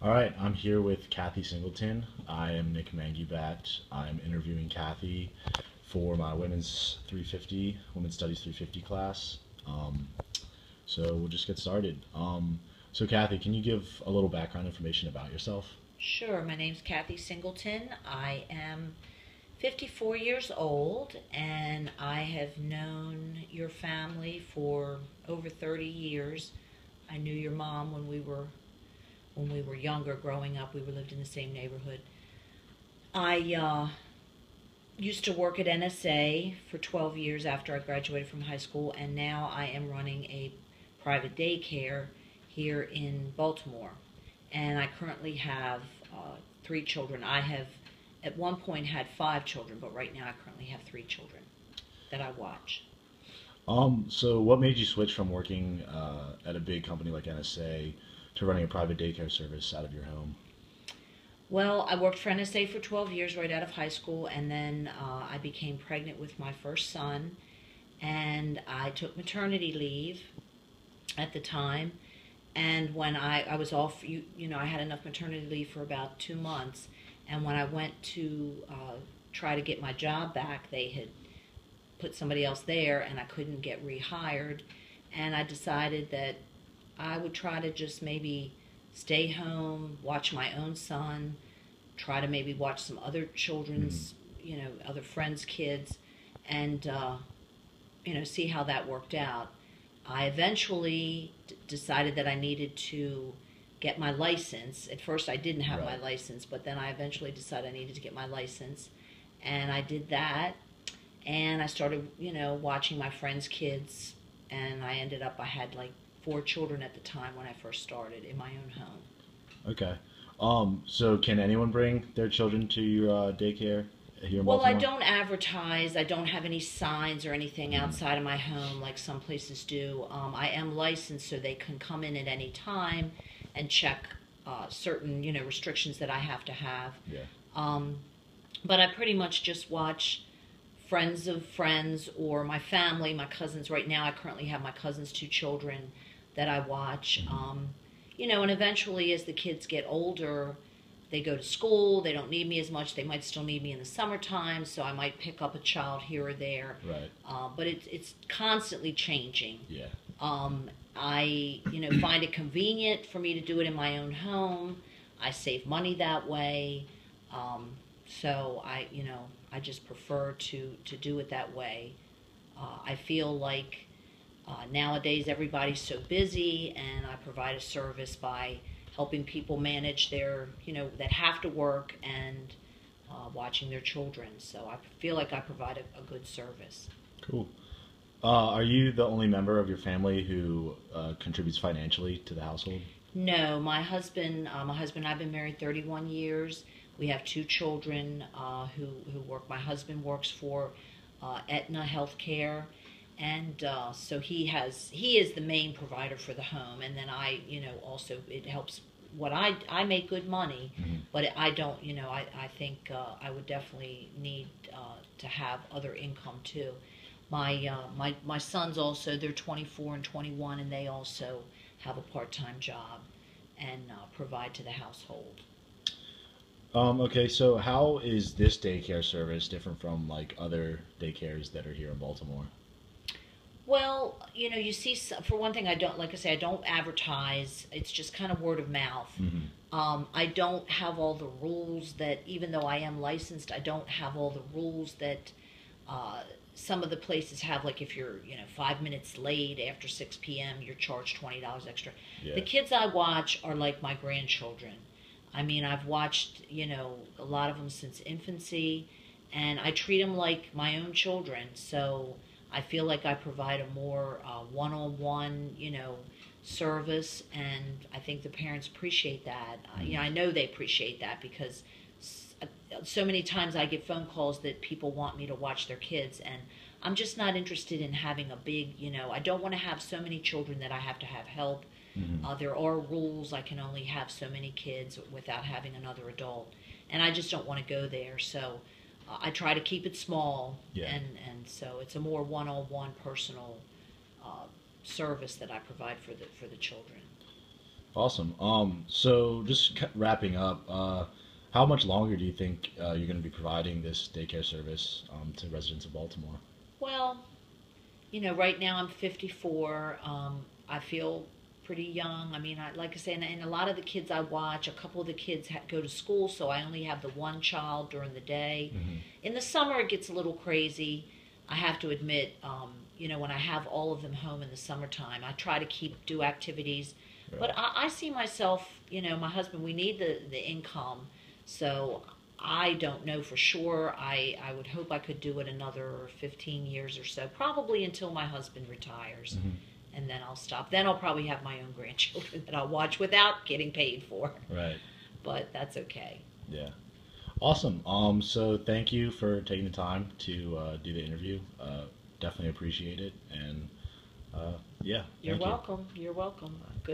All right, I'm here with Kathy Singleton. I am Nick Mangubat. I'm interviewing Kathy for my Women's 350, Women's Studies 350 class. Um, so we'll just get started. So Kathy, can you give a little background information about yourself? Sure, my name's Kathy Singleton. I am 54 years old and I have known your family for over 30 years. I knew your mom when we were younger growing up. We were lived in the same neighborhood. I used to work at NSA for 12 years after I graduated from high school, and now I am running a private daycare here in Baltimore. And I currently have three children. I have at one point had five children, but right now I currently have three children that I watch. So what made you switch from working at a big company like NSA to running a private daycare service out of your home? Well, I worked for NSA for 12 years right out of high school, and then I became pregnant with my first son, and I took maternity leave at the time. And when I was off, I had enough maternity leave for about 2 months. And when I went to try to get my job back, they had put somebody else there, and I couldn't get rehired. And I decided that I would try to just maybe stay home, watch my own son, try to maybe watch some other children's, other friends' kids, and see how that worked out. I eventually decided that I needed to get my license. At first, I didn't have my Right. license, but then I eventually decided I needed to get my license, and I did that. And I started, watching my friends' kids, and I had like four children at the time when I first started in my own home. Okay. So can anyone bring their children to your daycare here in Well, I Baltimore? don't advertise. I don't have any signs or anything Mhm. outside of my home like some places do. I am licensed, so they can come in at any time and check certain, restrictions that I have to have. Yeah. Um, but I pretty much just watch friends of friends or my family, my cousins. Right now, I currently have my cousin's two children that I watch. Mhm. And eventually, as the kids get older, they go to school. They don't need me as much. They might still need me in the summertime, so I might pick up a child here or there. Right. But it's constantly changing. Yeah. I find it convenient for me to do it in my own home. I save money that way. So I just prefer to do it that way. I feel like nowadays everybody's so busy, and I provide a service by helping people manage their, that have to work and watching their children. So I feel like I provide a good service. Cool. Are you the only member of your family who contributes financially to the household? No, my husband and I've been married 31 years. We have two children who work. My husband works for Aetna Healthcare, and so he is the main provider for the home. And then I, also it helps. I make good money, Hmm. but I don't. I think I would definitely need to have other income too. My sons also, they're 24 and 21, and they also have a part-time job and provide to the household. Okay, so how is this daycare service different from like other daycares that are here in Baltimore? Well, you see, for one thing, I don't, like I say, I don't advertise. It's just kind of word of mouth. Hmm. I don't have all the rules that, even though I am licensed, I don't have all the rules that uh, some of the places have. Like if you're, 5 minutes late after 6 p.m., you're charged $20 extra. The Yeah. kids I watch are like my grandchildren. I mean, I've watched, a lot of them since infancy, and I treat them like my own children. So I feel like I provide a more one-on-one, service, and I think the parents appreciate that. Hmm. I know they appreciate that because so many times I get phone calls that people want me to watch their kids, and I'm just not interested in having a big, I don't want to have so many children that I have to have help. Hmm. There are rules. I can only have so many kids without having another adult, and I just don't want to go there. So I try to keep it small, Yeah. and so it's a more one-on-one personal uh, service that I provide for the children. Awesome. So just wrapping up, how much longer do you think you're going to be providing this daycare service to residents of Baltimore? Well, right now I'm 54. I feel pretty young. I mean, like I say, and a lot of the kids I watch, a couple of the kids go to school, so I only have the one child during the day. Hmm. In the summer, it gets a little crazy. I have to admit, when I have all of them home in the summertime, I try to do activities. Right. But I see myself, my husband, we need the income. So I don't know for sure. I would hope I could do it another 15 years or so, probably until my husband retires. Hmm. And then I'll stop. Then I'll probably have my own grandchildren that I'll watch without getting paid for. Right. But that's okay. Yeah. Awesome. So thank you for taking the time to do the interview. Definitely appreciate it. And yeah, You're thank you. welcome. You're welcome. Good.